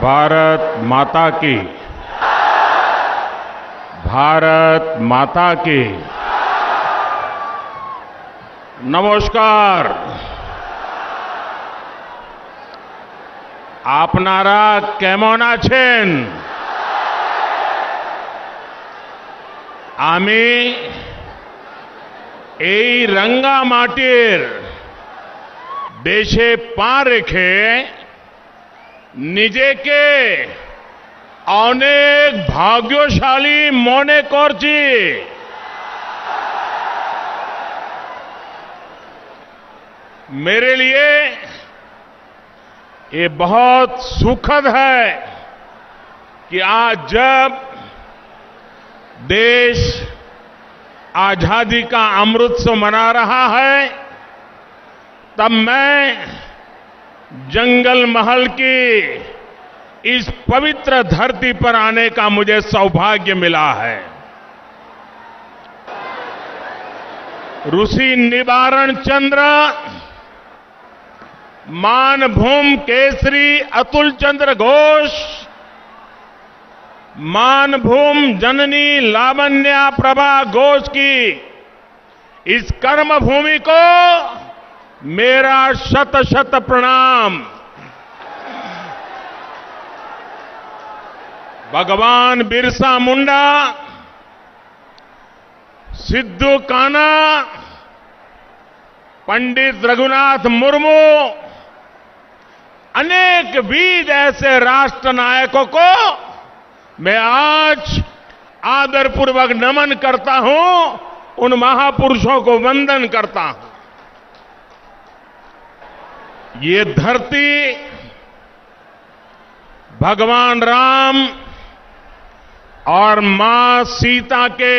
भारत माता की, भारत माता की। नमस्कार। आपनारा केमन आছেন? আমি এই রাঙ্গামাটির দেশে পা রেখে নিজেকে অনেক ভাগ্যশালী মনে করছি। मेरे लिए ये बहुत सुखद है कि आज जब देश आजादी का अमृतोत्सव मना रहा है, तब मैं जंगल महल की इस पवित्र धरती पर आने का मुझे सौभाग्य मिला है। ऋषि निवारण चंद्र, मानभूम केसरी अतुल चंद्र घोष, मानभूम जननी लावण्या प्रभा घोष की इस कर्म भूमि को मेरा शत शत प्रणाम। भगवान बिरसा मुंडा, सिद्धू कान्हा, पंडित रघुनाथ मुर्मू, अनेक वीर ऐसे राष्ट्र नायकों को मैं आज आदरपूर्वक नमन करता हूं, उन महापुरुषों को वंदन करता हूं। ये धरती भगवान राम और मां सीता के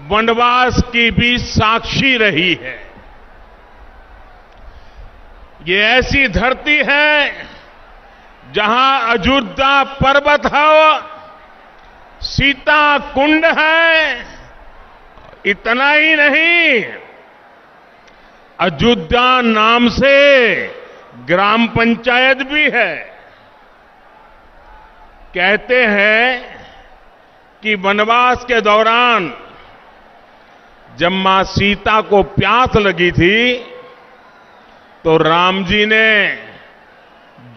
वनवास की भी साक्षी रही है। ये ऐसी धरती है जहां अयोध्या पर्वत है, सीता कुंड है। इतना ही नहीं, अयोध्या नाम से ग्राम पंचायत भी है। कहते हैं कि वनवास के दौरान जब मां सीता को प्यास लगी थी तो राम जी ने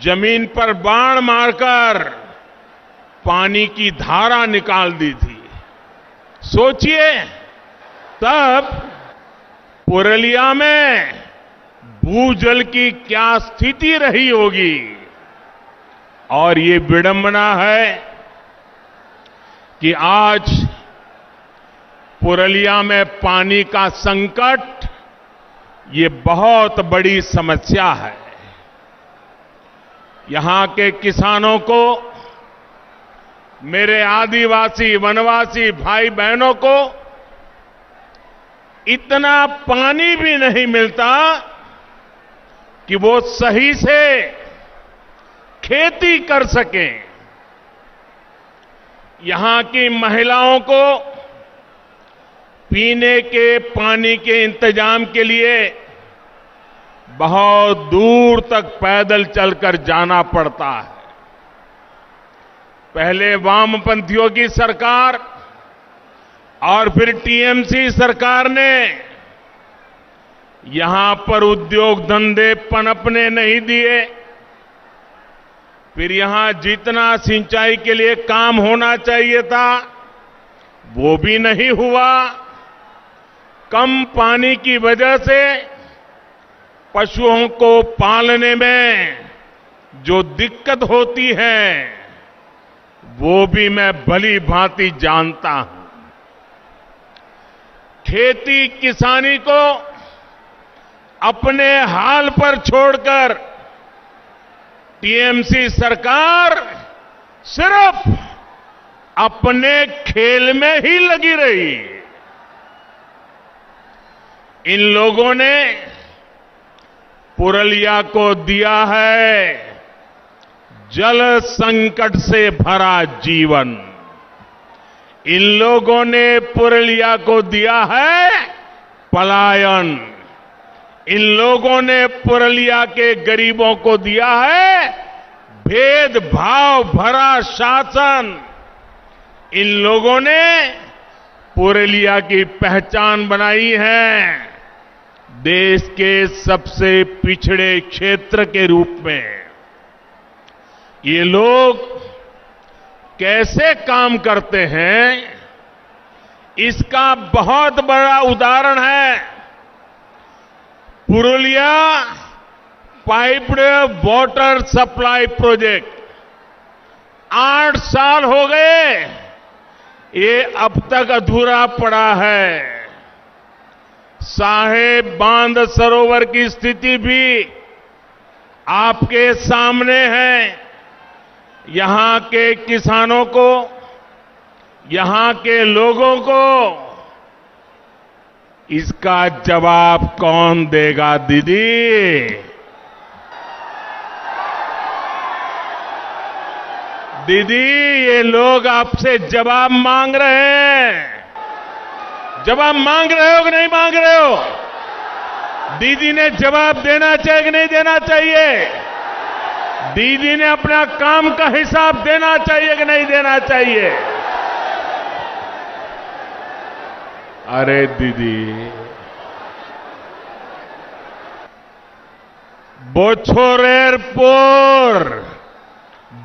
जमीन पर बाण मारकर पानी की धारा निकाल दी थी। सोचिए, तब पुरलिया में भूजल की क्या स्थिति रही होगी। और ये विडंबना है कि आज पुरलिया में पानी का संकट ये बहुत बड़ी समस्या है। यहां के किसानों को, मेरे आदिवासी वनवासी भाई बहनों को इतना पानी भी नहीं मिलता कि वो सही से खेती कर सकें। यहां की महिलाओं को पीने के पानी के इंतजाम के लिए बहुत दूर तक पैदल चलकर जाना पड़ता है। पहले वामपंथियों की सरकार और फिर टीएमसी सरकार ने यहां पर उद्योग धंधे पनपने नहीं दिए। फिर यहां जितना सिंचाई के लिए काम होना चाहिए था वो भी नहीं हुआ। कम पानी की वजह से पशुओं को पालने में जो दिक्कत होती है वो भी मैं भली भांति जानता हूं। खेती किसानी को अपने हाल पर छोड़कर टीएमसी सरकार सिर्फ अपने खेल में ही लगी रही। इन लोगों ने पुरलिया को दिया है जल संकट से भरा जीवन। इन लोगों ने पुरलिया को दिया है पलायन। इन लोगों ने पुरलिया के गरीबों को दिया है भेदभाव भरा शासन इन लोगों ने पुरुलिया की पहचान बनाई है देश के सबसे पिछड़े क्षेत्र के रूप में। ये लोग कैसे काम करते हैं इसका बहुत बड़ा उदाहरण है Purulia piped water supply project. 8 साल हो गए ये अब तक अधूरा पड़ा है। साहेब बांध सरोवर की स्थिति भी आपके सामने है। यहां के किसानों को, यहां के लोगों को इसका जवाब कौन देगा दीदी? दीदी ये लोग आपसे जवाब मांग रहे हैं। जवाब मांग रहे हो कि नहीं मांग रहे हो? दीदी ने जवाब देना चाहिए कि नहीं देना चाहिए? दीदी ने अपना काम का हिसाब देना चाहिए कि नहीं देना चाहिए? अरे दीदी, बोछोरेर पोर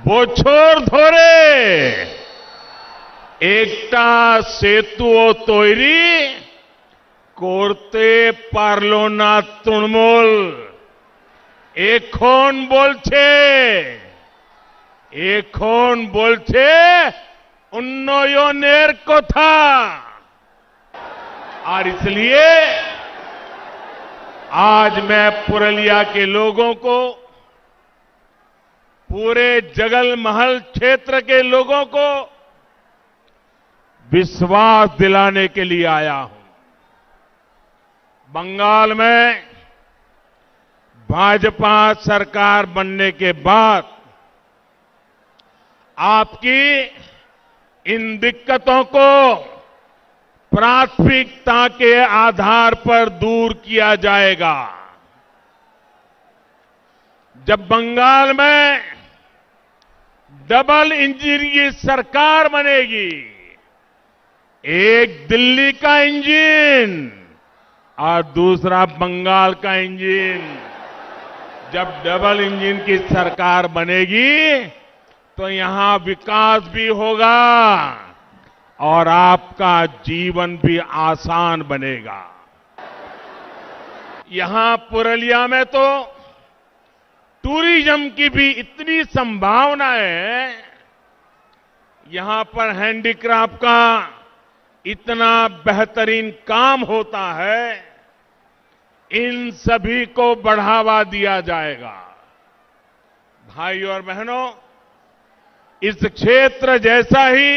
बोछोर धरे एकटा सेतुओ तैरी করতে পারল না তৃণমূল। এখন বলছে উন্নয়নের কথা। और इसलिए आज मैं पुरुलिया के लोगों को, पूरे जगलमहल क्षेत्र के लोगों को विश्वास दिलाने के लिए आया हूं। बंगाल में भाजपा सरकार बनने के बाद आपकी इन दिक्कतों को प्राथमिकता के आधार पर दूर किया जाएगा। जब बंगाल में डबल इंजन की सरकार बनेगी, एक दिल्ली का इंजन और दूसरा बंगाल का इंजन, जब डबल इंजन की सरकार बनेगी तो यहां विकास भी होगा और आपका जीवन भी आसान बनेगा। यहां पुरुलिया में तो टूरिज्म की भी इतनी संभावनाएं हैं। यहां पर हैंडीक्राफ्ट का इतना बेहतरीन काम होता है, इन सभी को बढ़ावा दिया जाएगा। भाइयों और बहनों, इस क्षेत्र जैसा ही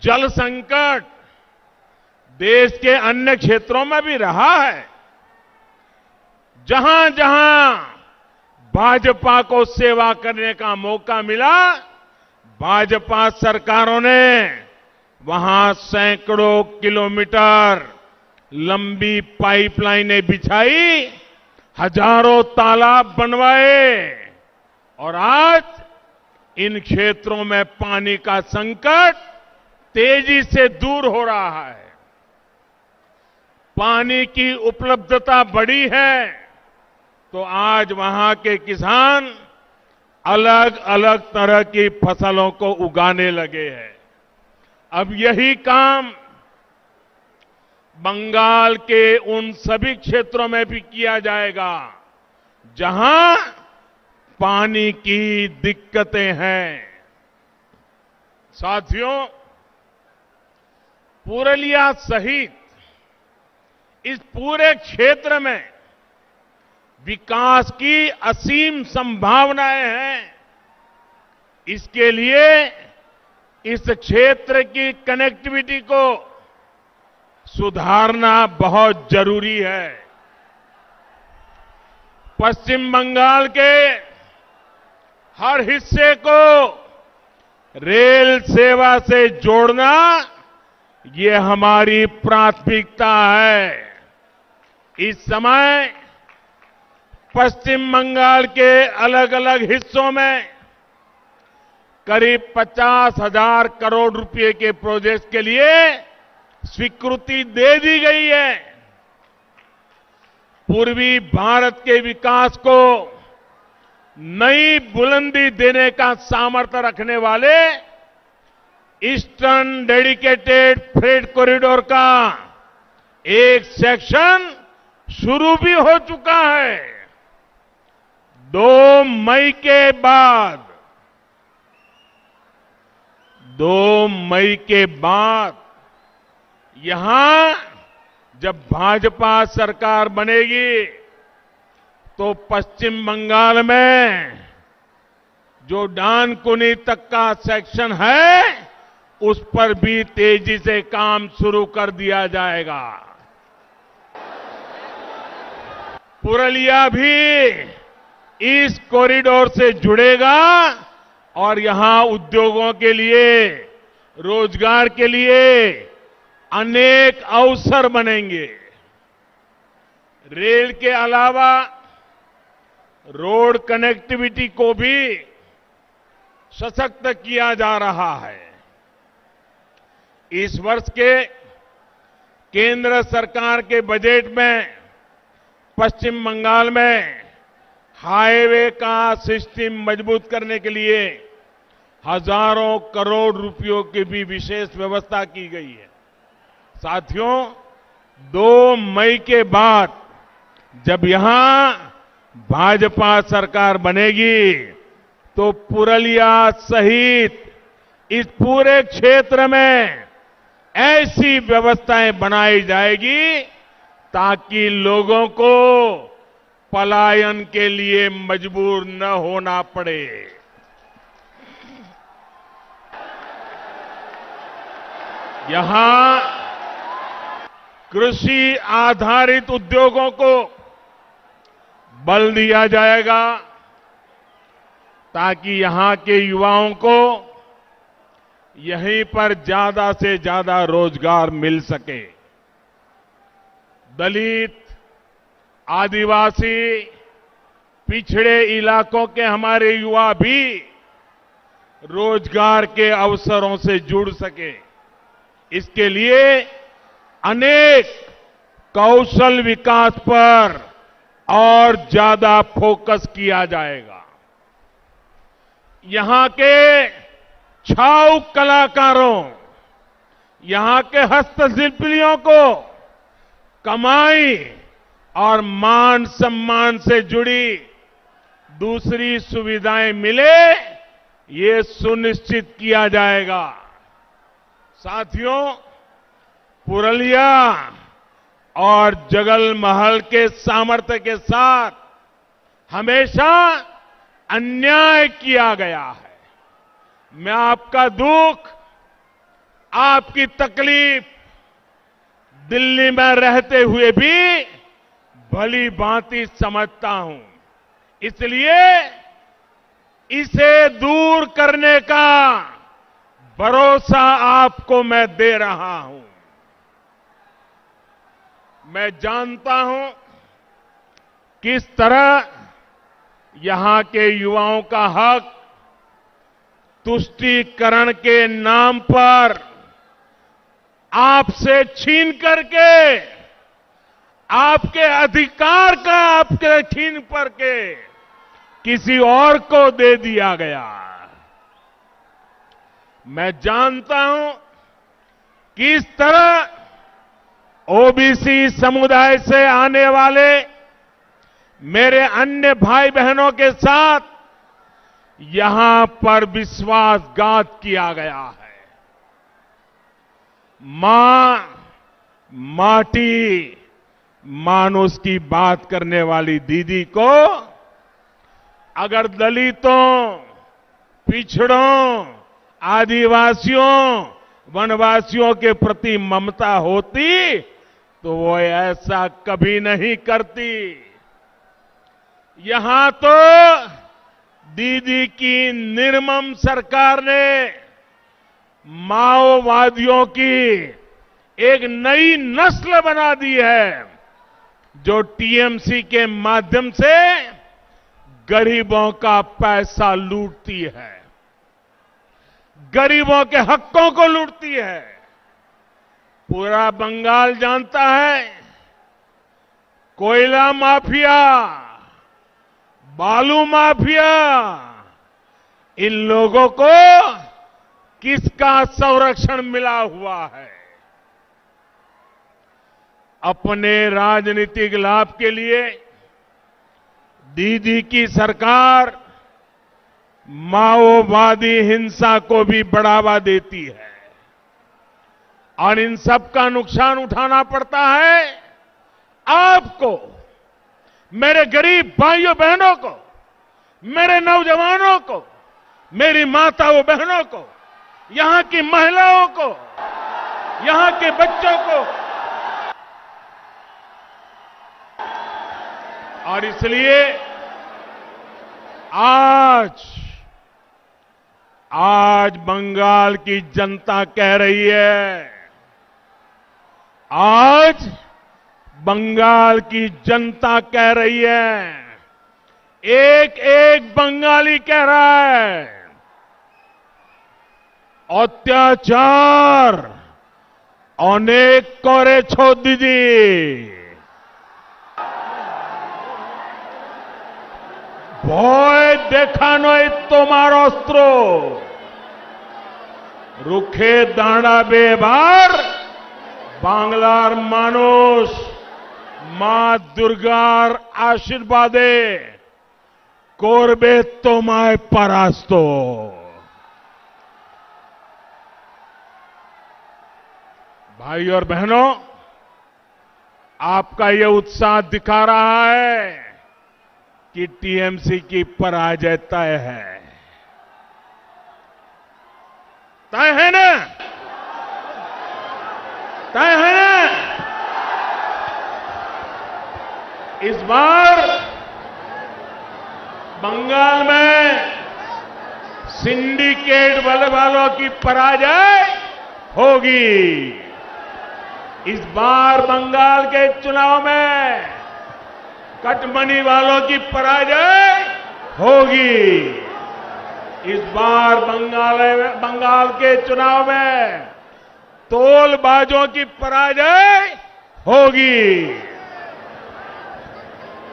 जल संकट देश के अन्य क्षेत्रों में भी रहा है। जहां जहां भाजपा को सेवा करने का मौका मिला, भाजपा सरकारों ने वहां सैकड़ों किलोमीटर लंबी पाइपलाइनें बिछाई, हजारों तालाब बनवाए और आज इन क्षेत्रों में पानी का संकट तेजी से दूर हो रहा है। पानी की उपलब्धता बढ़ी है तो आज वहां के किसान अलग अलग तरह की फसलों को उगाने लगे हैं। अब यही काम बंगाल के उन सभी क्षेत्रों में भी किया जाएगा जहां पानी की दिक्कतें हैं। साथियों, पुरुलिया सहित इस पूरे क्षेत्र में विकास की असीम संभावनाएं हैं। इसके लिए इस क्षेत्र की कनेक्टिविटी को सुधारना बहुत जरूरी है। पश्चिम बंगाल के हर हिस्से को रेल सेवा से जोड़ना ये हमारी प्राथमिकता है। इस समय पश्चिम बंगाल के अलग अलग हिस्सों में करीब 50,000 करोड़ रुपए के प्रोजेक्ट के लिए स्वीकृति दे दी गई है। पूर्वी भारत के विकास को नई बुलंदी देने का सामर्थ्य रखने वाले ईस्टर्न डेडिकेटेड फ्रेट कॉरिडोर का एक सेक्शन शुरू भी हो चुका है। 2 मई के बाद यहां जब भाजपा सरकार बनेगी तो पश्चिम बंगाल में जो डानकुनी तक का सेक्शन है उस पर भी तेजी से काम शुरू कर दिया जाएगा। पुरलिया भी इस कॉरिडोर से जुड़ेगा और यहां उद्योगों के लिए, रोजगार के लिए अनेक अवसर बनेंगे। रेल के अलावा रोड कनेक्टिविटी को भी सशक्त किया जा रहा है। इस वर्ष के केंद्र सरकार के बजट में पश्चिम बंगाल में हाईवे का सिस्टम मजबूत करने के लिए हजारों करोड़ रुपयों की भी विशेष व्यवस्था की गई है। साथियों, 2 मई के बाद जब यहां भाजपा सरकार बनेगी तो पुरलिया सहित इस पूरे क्षेत्र में ऐसी व्यवस्थाएं बनाई जाएगी ताकि लोगों को पलायन के लिए मजबूर न होना पड़े। यहां कृषि आधारित उद्योगों को बल दिया जाएगा ताकि यहां के युवाओं को यहीं पर ज्यादा से ज्यादा रोजगार मिल सके। दलित, आदिवासी, पिछड़े इलाकों के हमारे युवा भी रोजगार के अवसरों से जुड़ सके, इसके लिए अनेक कौशल विकास पर और ज्यादा फोकस किया जाएगा। यहां के छाऊ कलाकारों, यहां के हस्तशिल्पियों को कमाई और मान सम्मान से जुड़ी दूसरी सुविधाएं मिले, ये सुनिश्चित किया जाएगा। साथियों, पुरलिया और जगलमहल के सामर्थ्य के साथ हमेशा अन्याय किया गया है। मैं आपका दुख, आपकी तकलीफ दिल्ली में रहते हुए भी भली भांति समझता हूं। इसलिए इसे दूर करने का भरोसा आपको मैं दे रहा हूं। मैं जानता हूं किस तरह यहां के युवाओं का हक तुष्टीकरण के नाम पर आपसे छीन करके, आपके अधिकार का आपके छीन करके किसी और को दे दिया गया। मैं जानता हूं किस तरह ओबीसी समुदाय से आने वाले मेरे अन्य भाई बहनों के साथ यहां पर विश्वासघात किया गया है। मां, माटी, मानुष की बात करने वाली दीदी को अगर दलितों, पिछड़ों, आदिवासियों, वनवासियों के प्रति ममता होती तो वो ऐसा कभी नहीं करती। यहां तो दीदी की निर्मम सरकार ने माओवादियों की एक नई नस्ल बना दी है। जो टीएमसी के माध्यम से गरीबों का पैसा लूटती है, गरीबों के हकों को लूटती है। पूरा बंगाल जानता है, कोयला माफिया, बालू माफिया, इन लोगों को किसका संरक्षण मिला हुआ है। अपने राजनीतिक लाभ के लिए दीदी की सरकार माओवादी हिंसा को भी बढ़ावा देती है और इन सब का नुकसान उठाना पड़ता है आपको, मेरे गरीब भाइयों बहनों को, मेरे नौजवानों को, मेरी माताओं बहनों को, यहां की महिलाओं को, यहां के बच्चों को। और इसलिए आज बंगाल की जनता कह रही है, आज बंगाल की जनता कह रही है, एक एक बंगाली कह रहा है, अत्याचार अनेक करेछो दीदी, ভয় দেখানোই তোমার অস্ত্র, রুখে দাঁড়াবে এবার বাংলার মানুষ মা দুর্গার আশীর্বাদে, করবে তোমায় পরাস্ত। भाई और बहनों, आपका यह उत्साह दिखा रहा है कि टीएमसी की पराजय तय है। तय है ना? तय है ना? इस बार बंगाल में सिंडिकेट वालों की पराजय होगी। इस बार बंगाल के चुनाव में कटमनी वालों की पराजय होगी। इस बार बंगाल के चुनाव में तोलबाजों की पराजय होगी।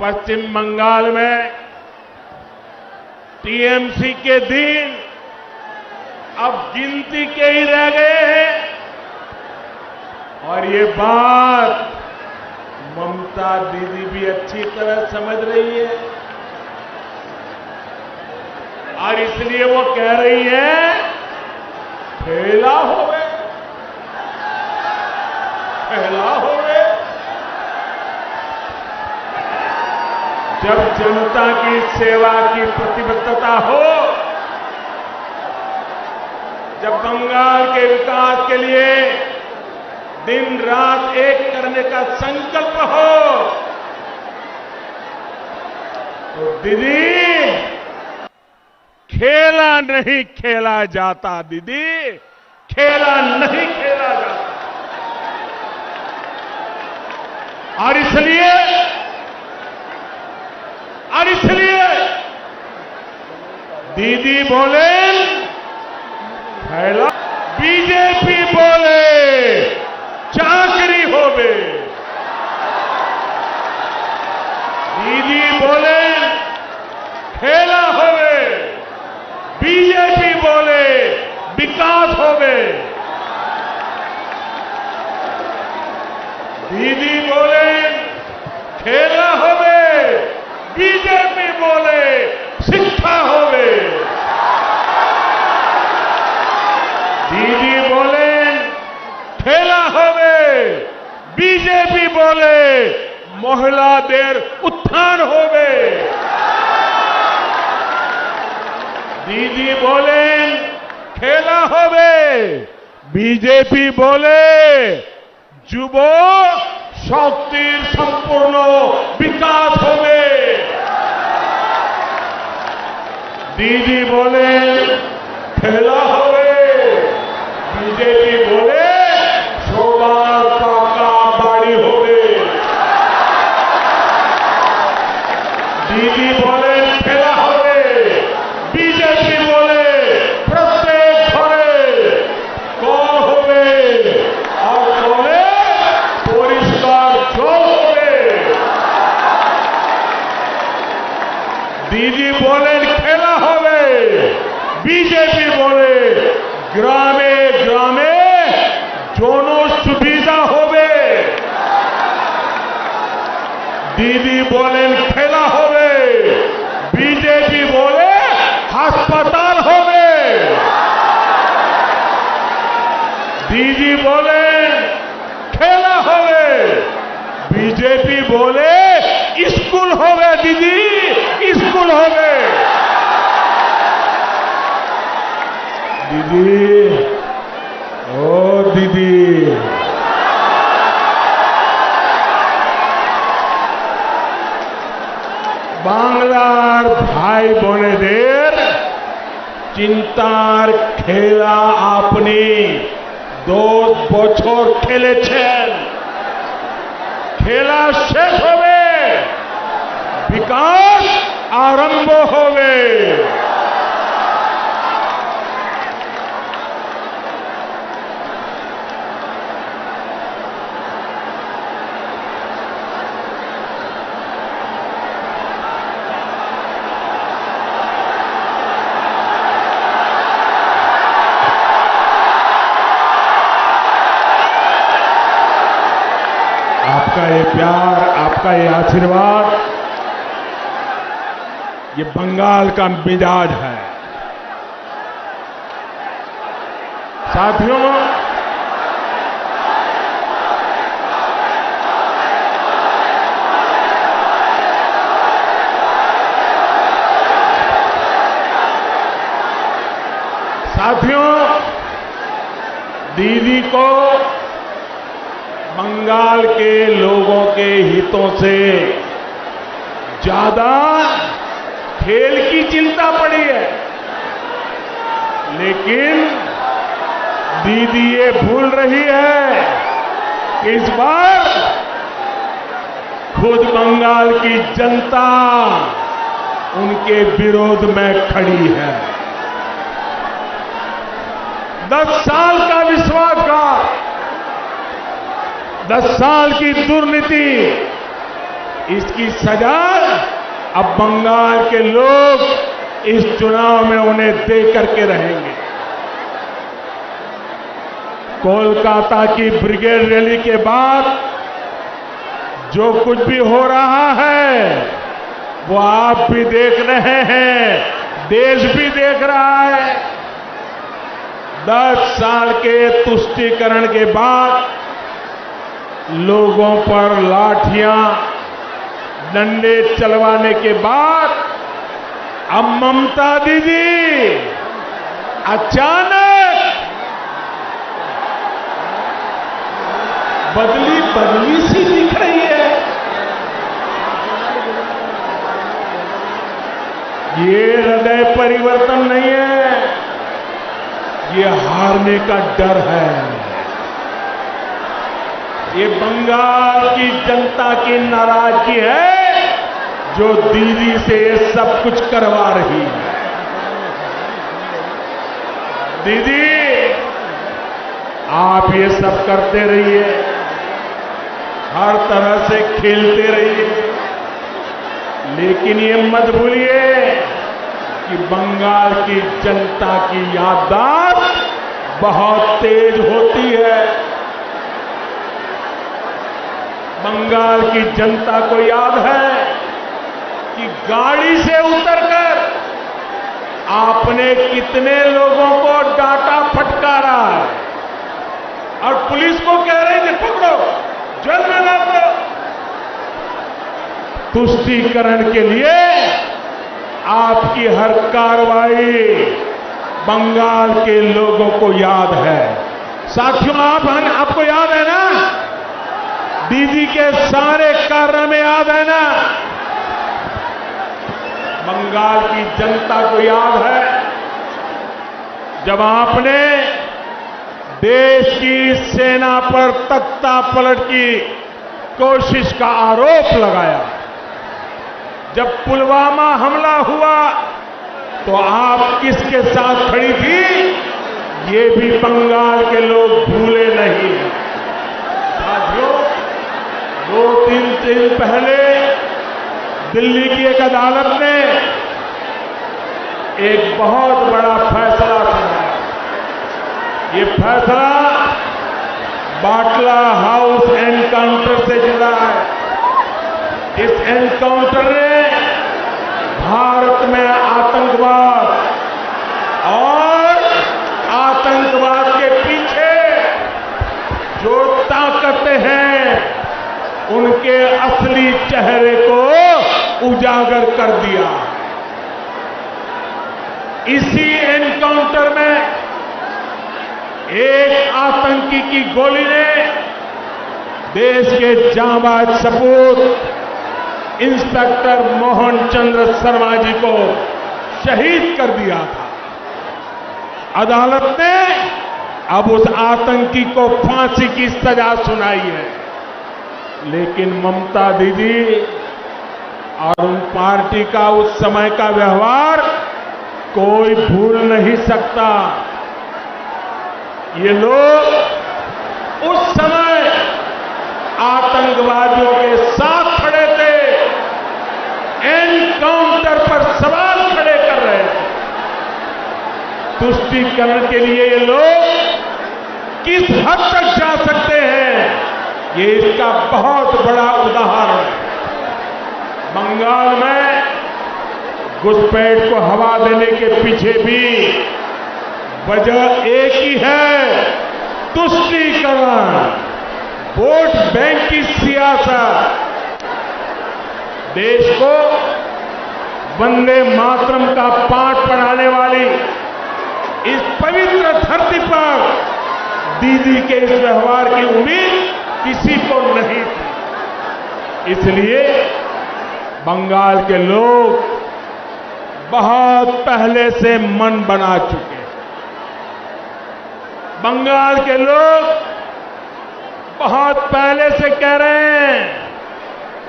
पश्चिम बंगाल में टीएमसी के दिन अब गिनती के ही रह गए हैं और ये बात ममता दीदी भी अच्छी तरह समझ रही है और इसलिए वो कह रही है, खेला हो गए, खेला हो गए। जब जनता की सेवा की प्रतिबद्धता हो, जब बंगाल के विकास के लिए दिन रात एक करने का संकल्प हो, तो दीदी खेला नहीं खेला जाता, दीदी खेला नहीं खेला जाता। और इसलिए दीदी बोले खेला, बीजेपी बोले चाकरी होवे। दीदी बोले खेला होवे, बीजेपी बोले विकास होवे। दीदी बोले खेला होवे, बीजेपी बोले शिक्षा होवे। दीदी बोले खेला होवे, बीजेपी बोले महिलादेर उत्थान होवे। दीदी बोले खेला होवे, बीजेपी बोले যুব শক্তির সম্পূর্ণ বিকাশ হবে। দিদি বলে খেলা হবে, বিজেপি বলে সবার পাকা বাড়ি হবে। दीदी बोले खेला হবে বিজেপি बोले প্রত্যেক ঘরে কল হবে আর কলে পরিষ্কার জল হবে। दीदी बोले खेला হবে বিজেপি बोले গ্রামে গ্রামে জনসুবিধা হবে। दीदी बोले खेला হবে বিজেপি बोले হাসপাতাল হবে। दीदी बोले खेला হবে বিজেপি बोले स्कूल হবে। दीदी स्कूल হবে। दीदी ओ दीदी বাংলার ভাই বোনেদের চিন্তার খেলা আপনি 10 বছর খেলেছেন। খেলা শেষ হবে, বিকাশ আরম্ভ হবে। आपका ये प्यार, आपका ये आशीर्वाद, ये बंगाल का मिजाज है। साथियों, दीदी को बंगाल के लोगों के हितों से ज्यादा खेल की चिंता पड़ी है। लेकिन दीदी ये भूल रही है कि इस बार खुद बंगाल की जनता उनके विरोध में खड़ी है। 10 साल का विश्वासघात, 10 साल की दुर्नीति, इसकी सजा अब बंगाल के लोग इस चुनाव में उन्हें दे करके रहेंगे। कोलकाता की ब्रिगेड रैली के बाद जो कुछ भी हो रहा है वो आप भी देख रहे हैं, देश भी देख रहा है। 10 साल के तुष्टीकरण के बाद लोगों पर लाठियां डंडे चलवाने के बाद अब ममता दीदी अचानक बदली सी दिख रही है। ये हृदय परिवर्तन नहीं है, ये हारने का डर है। ये बंगाल की जनता की नाराजगी है जो दीदी से सब कुछ करवा रही है। दीदी, आप ये सब करते रहिए, हर तरह से खेलते रहिए, लेकिन ये मत भूलिए कि बंगाल की जनता की याददाश्त बहुत तेज होती है। बंगाल की जनता को याद है कि गाड़ी से उतरकर आपने कितने लोगों को डांटा फटकारा है और पुलिस को कह रहे थे पकड़ो, जेल में डाल दो। तुष्टीकरण के लिए आपकी हर कार्रवाई बंगाल के लोगों को याद है। साथियों, आपको याद है ना, दीदी के सारे कारनामे याद है ना, बंगाल की जनता को याद है जब आपने देश की सेना पर तख्ता पलट की कोशिश का आरोप लगाया, जब पुलवामा हमला हुआ तो आप किसके साथ खड़ी थी, ये भी बंगाल के लोग भूले नहीं। साथियों, 2-3 दिन पहले दिल्ली की एक अदालत ने एक बहुत बड़ा फैसला सुनाया। ये फैसला बाटला हाउस एनकाउंटर से जुड़ा है। इस एनकाउंटर ने भारत में आतंकवाद और आतंकवाद के पीछे जो ताकतें हैं उनके असली चेहरे को उजागर कर दिया। इसी एनकाउंटर में एक आतंकी की गोली ने देश के जांबाज सपूत इंस्पेक्टर मोहन चंद्र शर्मा जी को शहीद कर दिया था। अदालत ने अब उस आतंकी को फांसी की सजा सुनाई है, लेकिन ममता दीदी और उन पार्टी का उस समय का व्यवहार कोई भूल नहीं सकता। ये लोग उस समय आतंकवादियों के साथ खड़े थे, एनकाउंटर पर सवाल खड़े कर रहे थे। तुष्टीकरण के लिए ये लोग किस हद तक जा सकते हैं, ये इसका बहुत बड़ा उदाहरण है। बंगाल में घुसपैठ को हवा देने के पीछे भी वजह एक ही है, तुष्टीकरण, वोट बैंक की सियासत। देश को वंदे मातरम का पाठ पढ़ाने वाली इस पवित्र धरती पर दीदी के इस व्यवहार की उम्मीद किसी को नहीं थी। इसलिए बंगाल के लोग बहुत पहले से मन बना चुके हैं। बंगाल के लोग बहुत पहले से कह रहे हैं,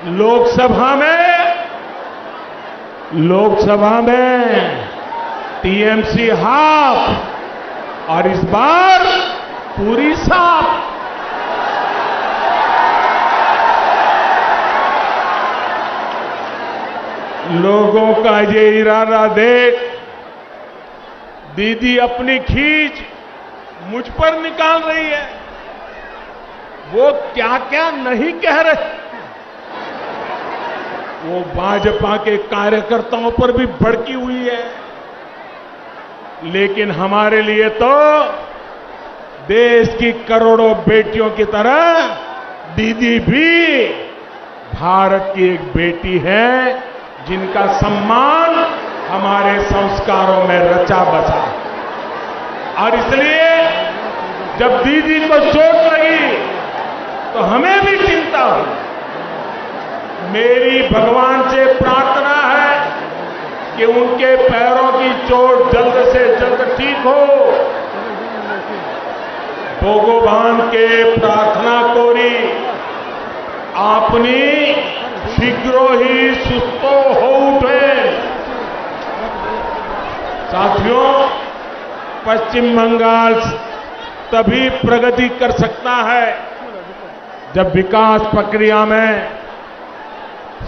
लोकसभा में टीएमसी हाफ और इस बार पूरी साफ। लोगों का ये इरादा देख दीदी अपनी खींच मुझ पर निकाल रही है। वो क्या क्या नहीं कह रहे, वो भाजपा के कार्यकर्ताओं पर भी भड़की हुई है। लेकिन हमारे लिए तो देश की करोड़ों बेटियों की तरह दीदी भी भारत की एक बेटी है, जिनका सम्मान हमारे संस्कारों में रचा बसा। और इसलिए जब दीदी को चोट लगी तो हमें भी चिंता हुई। मेरी भगवान से प्रार्थना है कि उनके पैरों की चोट जल्द से जल्द ठीक हो। भगवान के प्रार्थना कोरी आपनी शीघ्र ही सुस्थ हो उठे। साथियों, पश्चिम बंगाल तभी प्रगति कर सकता है जब विकास प्रक्रिया में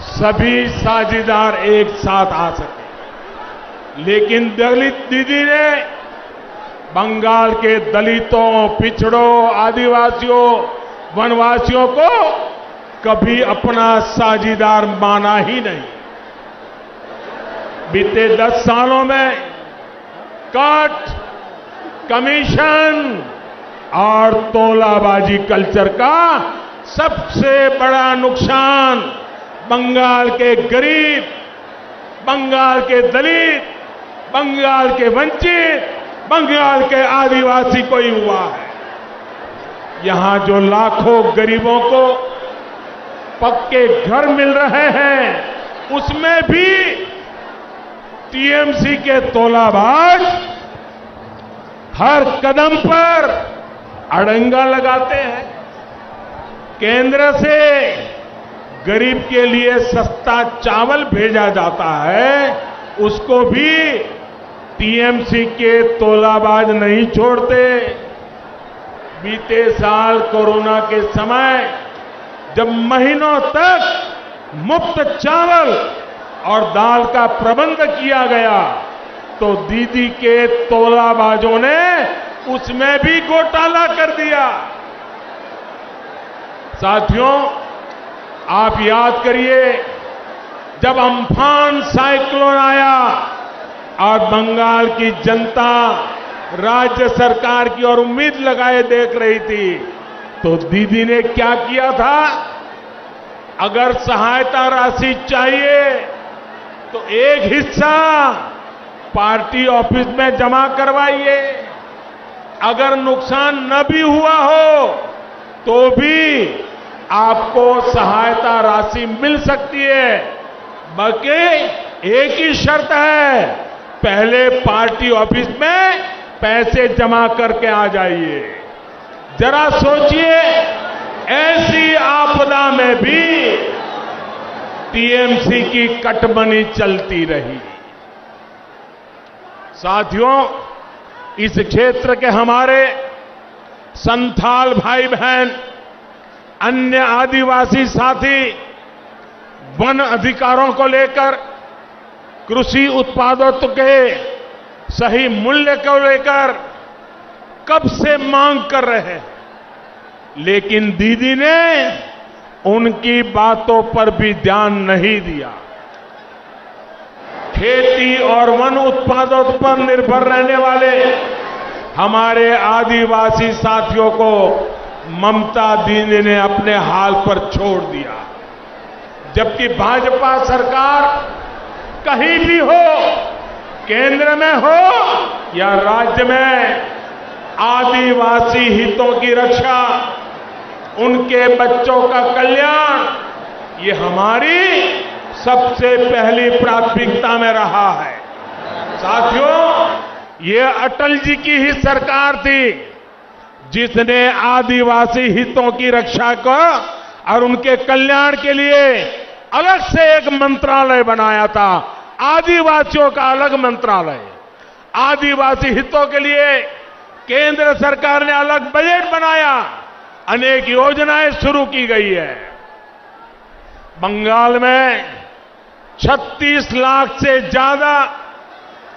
सभी साझेदार एक साथ आ सके। लेकिन दलित दीदी ने बंगाल के दलितों, पिछड़ों, आदिवासियों, वनवासियों को कभी अपना साझेदार माना ही नहीं। बीते 10 सालों में कट, कमीशन और तोलाबाजी कल्चर का सबसे बड़ा नुकसान बंगाल के गरीब, बंगाल के दलित, बंगाल के वंचित, बंगाल के आदिवासी को ही हुआ है। यहां जो लाखों गरीबों को पक्के घर मिल रहे हैं, उसमें भी टीएमसी के तोलाबाज हर कदम पर अड़ंगा लगाते हैं। केंद्र से गरीब के लिए सस्ता चावल भेजा जाता है, उसको भी टीएमसी के तोलाबाज नहीं छोड़ते। बीते साल कोरोना के समय जब महीनों तक मुफ्त चावल और दाल का प्रबंध किया गया, तो दीदी के तोलाबाजों ने उसमें भी घोटाला कर दिया। साथियों, आप याद करिए, जब अम्फान साइक्लोन आया और बंगाल की जनता राज्य सरकार की ओर उम्मीद लगाए देख रही थी, तो दीदी ने क्या किया था? अगर सहायता राशि चाहिए तो एक हिस्सा पार्टी ऑफिस में जमा करवाइए, अगर नुकसान न भी हुआ हो तो भी आपको सहायता राशि मिल सकती है। बल्कि एक ही शर्त है, पहले पार्टी ऑफिस में पैसे जमा करके आ जाइए। जरा सोचिए, ऐसी आपदा में भी टीएमसी की कटमनी चलती रही। साथियों, इस क्षेत्र के हमारे संथाल भाई बहन, अन्य आदिवासी साथी वन अधिकारों को लेकर, कृषि उत्पादों के सही मूल्य को लेकर कब से मांग कर रहे हैं, लेकिन दीदी ने उनकी बातों पर भी ध्यान नहीं दिया। खेती और वन उत्पादों पर निर्भर रहने वाले हमारे आदिवासी साथियों को ममता दीदी ने अपने हाल पर छोड़ दिया। जबकि भाजपा सरकार कहीं भी हो, केंद्र में हो या राज्य में, आदिवासी हितों की रक्षा, उनके बच्चों का कल्याण, ये हमारी सबसे पहली प्राथमिकता में रहा है। साथियों, ये अटल जी की ही सरकार थी जिसने आदिवासी हितों की रक्षा को और उनके कल्याण के लिए अलग से एक मंत्रालय बनाया था, आदिवासियों का अलग मंत्रालय। आदिवासी हितों के लिए केंद्र सरकार ने अलग बजट बनाया, अनेक योजनाएं शुरू की गई है। बंगाल में 36 लाख से ज्यादा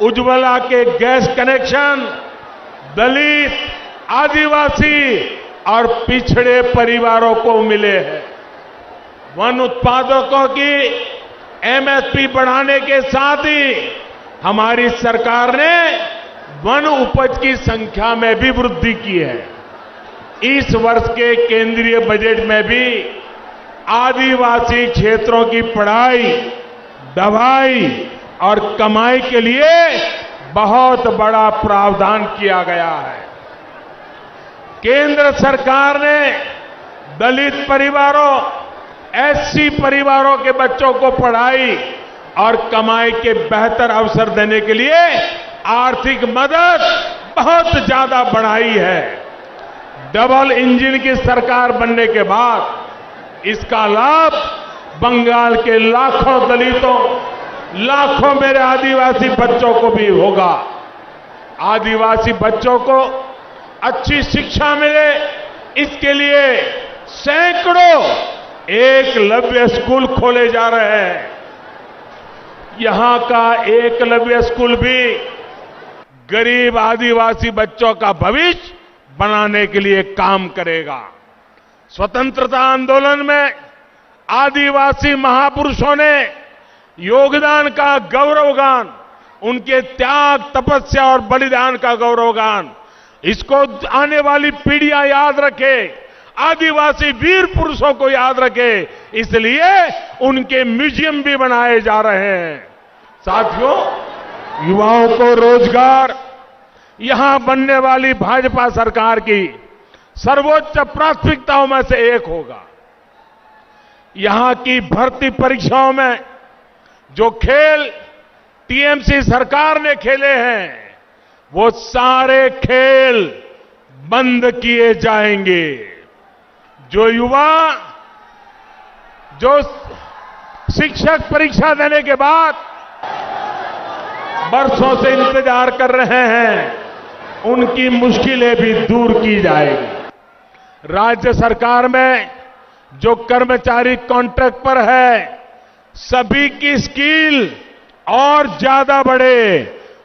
उज्ज्वला के गैस कनेक्शन दलित, आदिवासी और पिछड़े परिवारों को मिले हैं। वन उत्पादकों की एमएसपी बढ़ाने के साथ ही हमारी सरकार ने वन उपज की संख्या में भी वृद्धि की है। इस वर्ष के केंद्रीय बजट में भी आदिवासी क्षेत्रों की पढ़ाई, दवाई और कमाई के लिए बहुत बड़ा प्रावधान किया गया है। केंद्र सरकार ने दलित परिवारों, एससी परिवारों के बच्चों को पढ़ाई और कमाई के बेहतर अवसर देने के लिए आर्थिक मदद बहुत ज्यादा बढ़ाई है। डबल इंजन की सरकार बनने के बाद इसका लाभ बंगाल के लाखों दलितों, लाखों मेरे आदिवासी बच्चों को भी होगा। आदिवासी बच्चों को अच्छी शिक्षा मिले, इसके लिए सैकड़ों एकलव्य स्कूल खोले जा रहे हैं। यहां का एकलव्य स्कूल भी गरीब आदिवासी बच्चों का भविष्य बनाने के लिए काम करेगा। स्वतंत्रता आंदोलन में आदिवासी महापुरुषों ने योगदान का गौरवगान, उनके त्याग, तपस्या और बलिदान का गौरवगान, इसको आने वाली पीढ़ियां याद रखे, आदिवासी वीर पुरुषों को याद रखे, इसलिए उनके म्यूजियम भी बनाए जा रहे हैं। साथियों, युवाओं को रोजगार यहां बनने वाली भाजपा सरकार की सर्वोच्च प्राथमिकताओं में से एक होगा। यहां की भर्ती परीक्षाओं में जो खेल टीएमसी सरकार ने खेले हैं, वो सारे खेल बंद किए जाएंगे। जो युवा जो शिक्षक परीक्षा देने के बाद बरसों से इंतजार कर रहे हैं, उनकी मुश्किलें भी दूर की जाएगी। राज्य सरकार में जो कर्मचारी कॉन्ट्रैक्ट पर है, सभी की स्किल और ज्यादा बढ़े,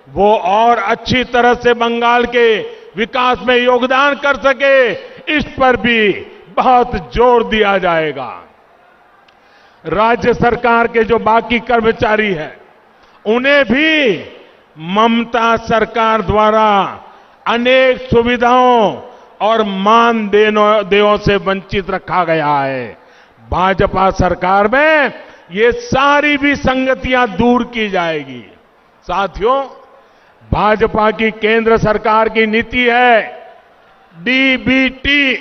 वो और अच्छी तरह से बंगाल के विकास में योगदान कर सके, इस पर भी बहुत जोर दिया जाएगा। राज्य सरकार के जो बाकी कर्मचारी हैं, उन्हें भी ममता सरकार द्वारा अनेक सुविधाओं और मानदेयों से वंचित रखा गया है। भाजपा सरकार में ये सारी भी संगतियां दूर की जाएगी। साथियों, भाजपा की केंद्र सरकार की नीति है डीबीटी।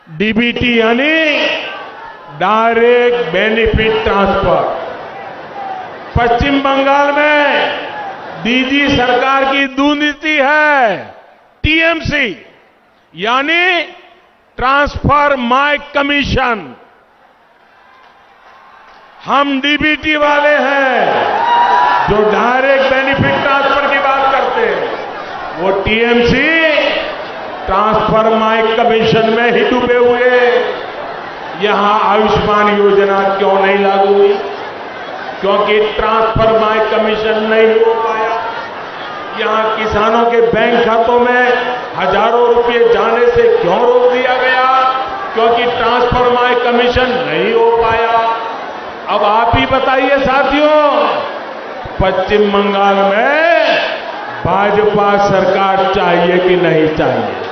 डीबीटी यानी डायरेक्ट बेनिफिट ट्रांसफर। पश्चिम बंगाल में दीदी सरकार की दुनीति है टीएमसी, यानी ट्रांसफर माय कमीशन। हम डीबीटी वाले हैं जो डायरेक्ट बेनिफिट ट्रांसफर की बात करते हैं, वो टीएमसी ट्रांसफर माय कमीशन में ही डूबे हुए। यहां आयुष्मान योजना क्यों नहीं लागू हुई? क्योंकि ट्रांसफर माय कमीशन नहीं हो पाया। यहां किसानों के बैंक खातों में हजारों रुपए जाने से क्यों रोक दिया गया? क्योंकि ट्रांसफर माय कमीशन नहीं हो पाया। अब आप ही बताइए साथियों, पश्चिम बंगाल में भाजपा सरकार चाहिए कि नहीं चाहिए?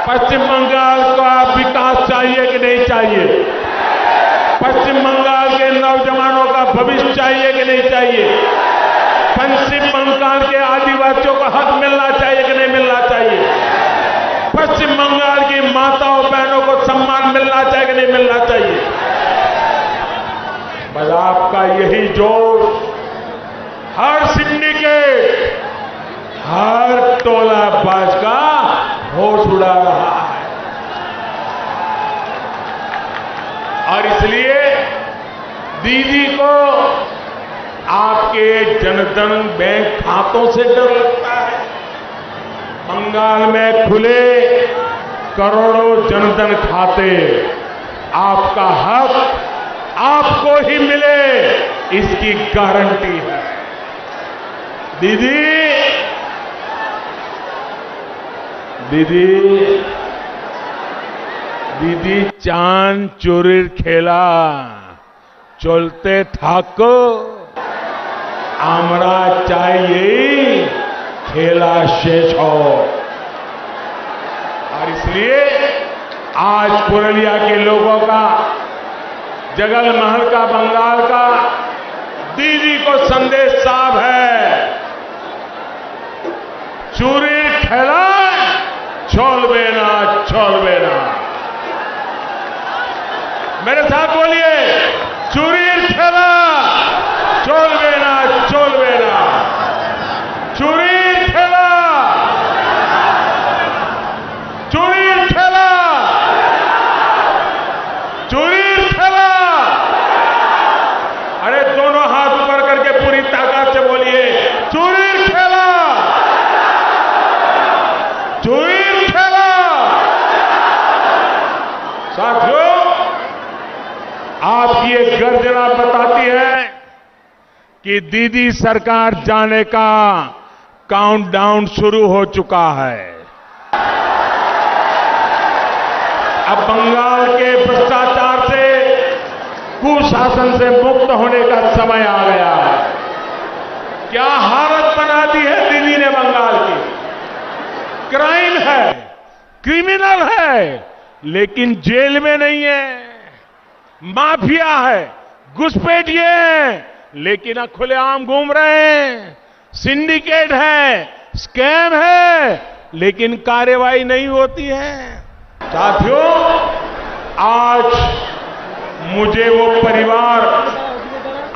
पश्चिम बंगाल का विकास चाहिए कि नहीं चाहिए? पश्चिम बंगाल के नौजवानों का भविष्य चाहिए कि नहीं चाहिए? पश्चिम बंगाल के आदिवासियों को हक मिलना चाहिए कि नहीं मिलना चाहिए? पश्चिम बंगाल की माताओं बहनों को सम्मान मिलना चाहिए कि नहीं मिलना चाहिए? बस आपका यही जोश हर सिंडिकेट, हर टोला बाज का होश उड़ा रहा है। और इसलिए दीदी को आपके जनधन बैंक खातों से डर लगता है। बंगाल में खुले करोड़ों जनधन खाते, आपका हक आपको ही मिले, इसकी गारंटी है। दीदी चांद चोरीर खेला चलते थाको, आमरा चाहिए खेला शेष हो। और इसलिए आज पुरुलिया के लोगों का, जगल महल का, बंगाल का दीदी को संदेश साफ है, चूरीर खेला छोड़बे ना, छोड़बे ना। मेरे साथ बोलिए, चूरीर खेला छोड़बे ना, छोड़बे ना। चूरीर खेला, चूरीर खेला, चूरीर खेला। अरे दोनों हाथ ऊपर करके पूरी ताकत से बोलिए, चूरीर खेला, चूरीर खेला। साथियों, आपकी ये गर्जना बताती है कि दीदी सरकार जाने का काउंटडाउन शुरू हो चुका है। अब बंगाल के भ्रष्टाचार से, कुशासन से मुक्त होने का समय आ गया है। क्या हालत बना दी है दीदी ने बंगाल की। क्राइम है, क्रिमिनल है, लेकिन जेल में नहीं है। माफिया है, घुसपैठिए हैं, लेकिन खुलेआम घूम रहे हैं। सिंडिकेट है, स्कैम है, लेकिन कार्रवाई नहीं होती है। साथियों, आज मुझे वो परिवार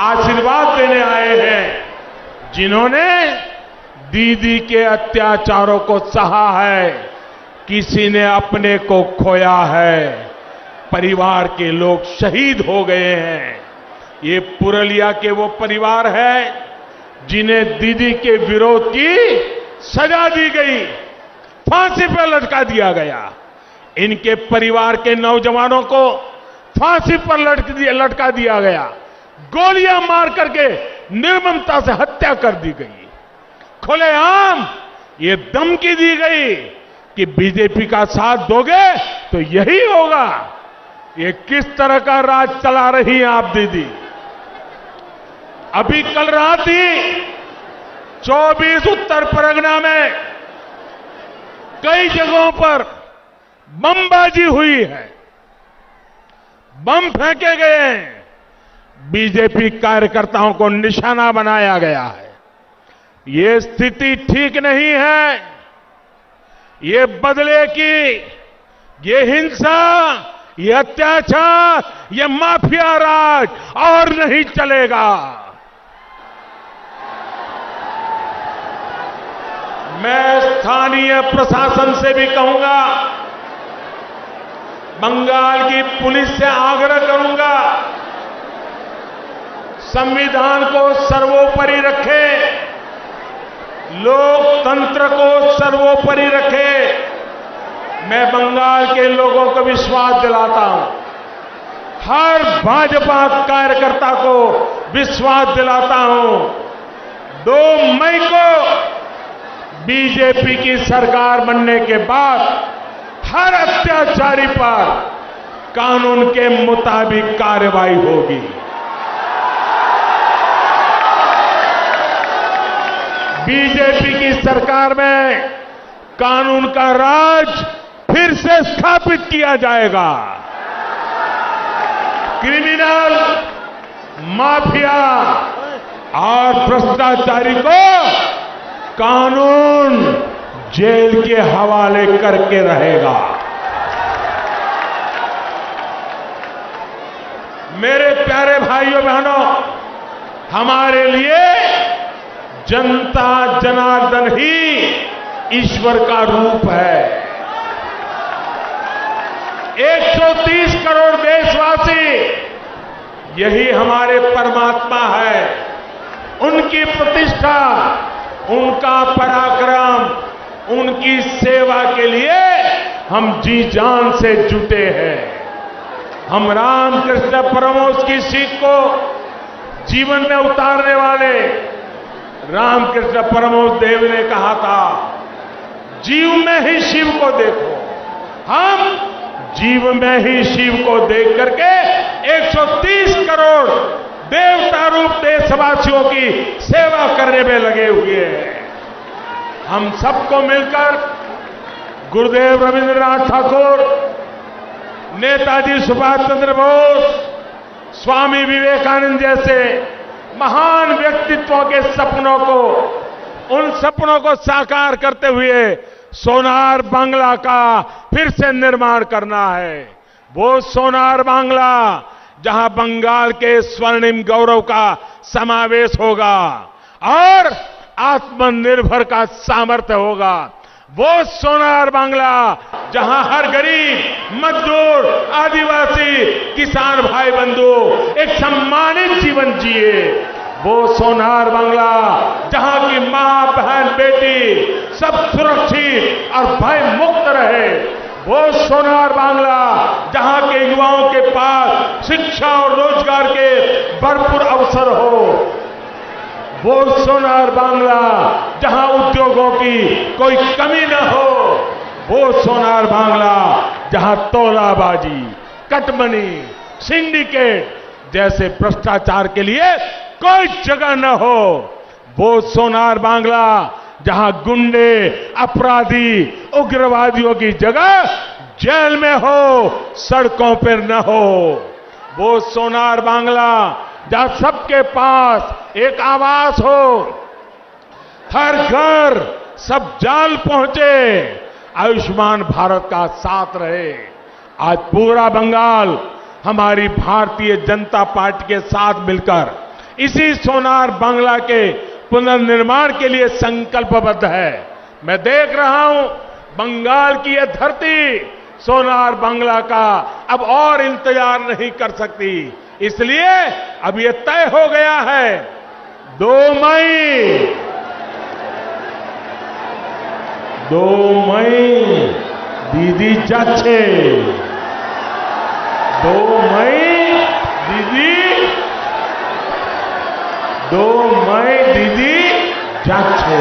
आशीर्वाद देने आए हैं जिन्होंने दीदी के अत्याचारों को सहा है। किसी ने अपने को खोया है, परिवार के लोग शहीद हो गए हैं। ये पुरलिया के वो परिवार है जिन्हें दीदी के विरोध की सजा दी गई, फांसी पर लटका दिया गया। इनके परिवार के नौजवानों को फांसी पर लटका दिया गया, गोलियां मार करके निर्ममता से हत्या कर दी गई। खुलेआम ये धमकी दी गई कि बीजेपी का साथ दोगे तो यही होगा। ये किस तरह का राज चला रही हैं आप दीदी? अभी कल रात ही 24 उत्तर परगना में कई जगहों पर बमबाजी हुई है, बम फेंके गए हैं, बीजेपी कार्यकर्ताओं को निशाना बनाया गया है। ये स्थिति ठीक नहीं है। ये बदले की, ये हिंसा, ये अत्याचार, ये माफिया राज और नहीं चलेगा। मैं स्थानीय प्रशासन से भी कहूंगा, बंगाल की पुलिस से आग्रह करूंगा, संविधान को सर्वोपरि रखे, लोकतंत्र को सर्वोपरि रखे। मैं बंगाल के लोगों को विश्वास दिलाता हूं, हर भाजपा कार्यकर्ता को विश्वास दिलाता हूं, 2 मई को बीजेपी की सरकार बनने के बाद हर अत्याचारी पर कानून के मुताबिक कार्रवाई होगी। बीजेपी की सरकार में कानून का राज फिर से स्थापित किया जाएगा। क्रिमिनल, माफिया और भ्रष्टाचारी को कानून जेल के हवाले करके रहेगा। मेरे प्यारे भाइयों बहनों, हमारे लिए जनता जनार्दन ही ईश्वर का रूप है। 130 करोड़ देशवासी, यही हमारे परमात्मा है। उनकी प्रतिष्ठा, उनका पराक्रम, उनकी सेवा के लिए हम जी जान से जुटे हैं। हम रामकृष्ण परमहंस की सीख को जीवन में उतारने वाले रामकृष्ण परमहंस देव ने कहा था, जीव में ही शिव को देखो। हम जीव में ही शिव को देख करके 130 करोड़ देवता रूप देशवासियों की सेवा करने में लगे हुए हैं। हम सबको मिलकर गुरुदेव रविंद्रनाथ ठाकुर, नेताजी सुभाष चंद्र बोस, स्वामी विवेकानंद जैसे महान व्यक्तित्वों के सपनों को, उन सपनों को साकार करते हुए सोनार बांग्ला का फिर से निर्माण करना है। वो सोनार बांग्ला जहां बंगाल के स्वर्णिम गौरव का समावेश होगा और आत्मनिर्भर का सामर्थ्य होगा। वो सोनार बांग्ला जहां हर गरीब, मजदूर, आदिवासी, किसान भाई बंधु एक सम्मानित जीवन जिए। वो सोनार बांग्ला जहां की मां, बहन, बेटी सब सुरक्षित और भय मुक्त रहे। वो सोनार बांग्ला जहां के युवाओं के पास शिक्षा और रोजगार के भरपूर अवसर हो। वो सोनार बांग्ला जहां उद्योगों की कोई कमी न हो। वो सोनार बांग्ला जहां तोलाबाजी, कटमनी, सिंडिकेट जैसे भ्रष्टाचार के लिए कोई जगह न हो। वो सोनार बांग्ला जहां गुंडे, अपराधी, उग्रवादियों की जगह जेल में हो, सड़कों पर न हो। वो सोनार बांग्ला जहां सबके पास एक आवास हो, हर घर सब जाल पहुंचे, आयुष्मान भारत का साथ रहे। आज पूरा बंगाल हमारी भारतीय जनता पार्टी के साथ मिलकर इसी सोनार बांग्ला के पुनर्निर्माण के लिए संकल्पबद्ध है। मैं देख रहा हूं बंगाल की यह धरती सोनार बांग्ला का अब और इंतजार नहीं कर सकती। इसलिए अब यह तय हो गया है 2 मई दीदी যাচ্ছে 2 मई दीदी 2 मई दीदी যাচ্ছে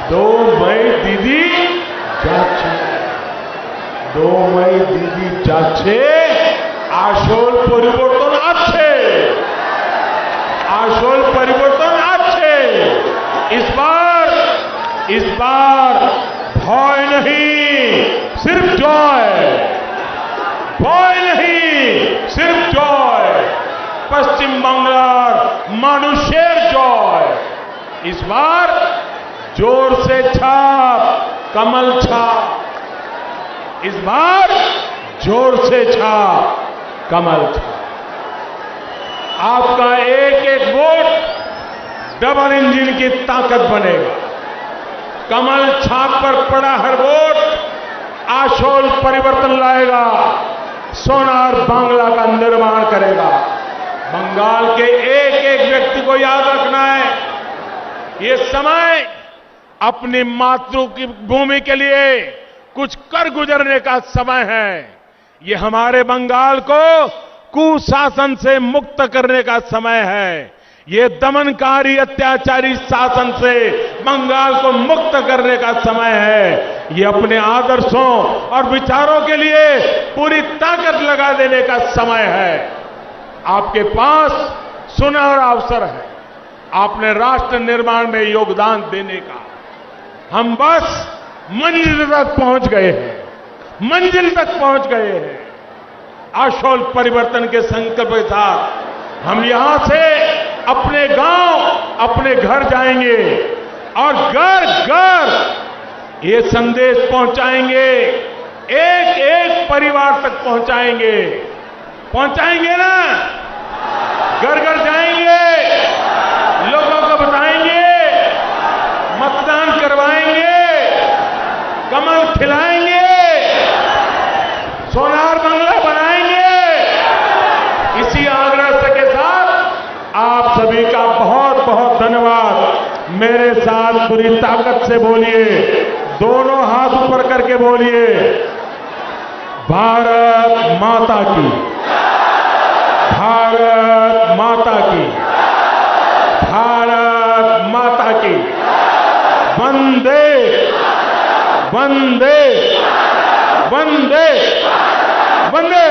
2 मई दीदी যাচ্ছে 2 मई दीदी যাচ্ছে আসল পরিবর্তন আছে আসল পরিবর্তন আছে इस बार भय नहीं सिर्फ जॉय भय नहीं सिर्फ जॉय पश्चिम बांग्लार मानुषेर जॉय इस बार जोर से छाप कमल छाप इस बार जोर से छाप कमल छाप आपका एक एक वोट डबल इंजन की ताकत बनेगा कमल छाप पर पड़ा हर वोट आशोल परिवर्तन लाएगा सोनार बांग्ला का निर्माण करेगा बंगाल के एक एक व्यक्ति को याद रखना है ये समय अपनी मातृभूमि के लिए कुछ कर गुजरने का समय है ये हमारे बंगाल को कुशासन से मुक्त करने का समय है ये दमनकारी अत्याचारी शासन से बंगाल को मुक्त करने का समय है ये अपने आदर्शों और विचारों के लिए पूरी ताकत लगा देने का समय है आपके पास सुनहरा अवसर है आपने राष्ट्र निर्माण में योगदान देने का हम बस मंजिल तक पहुंच गए हैं आशोल परिवर्तन के संकल्प के साथ हम यहां से अपने गांव अपने घर जाएंगे और घर घर ये संदेश पहुंचाएंगे एक एक परिवार तक पहुंचाएंगे ना घर घर जाएंगे लोगों को बताएंगे मतदान करवाएंगे कमल खिलाएंगे सोनार बांग्ला बनाएंगे इसी आग्रह के साथ आप सभी का बहुत बहुत धन्यवाद मेरे साथ पूरी ताकत से बोलिए दोनों हाथ ऊपर करके बोलिए भारत माता की भारत माता की भारत माता की वंदे वंदे वंदे वंदे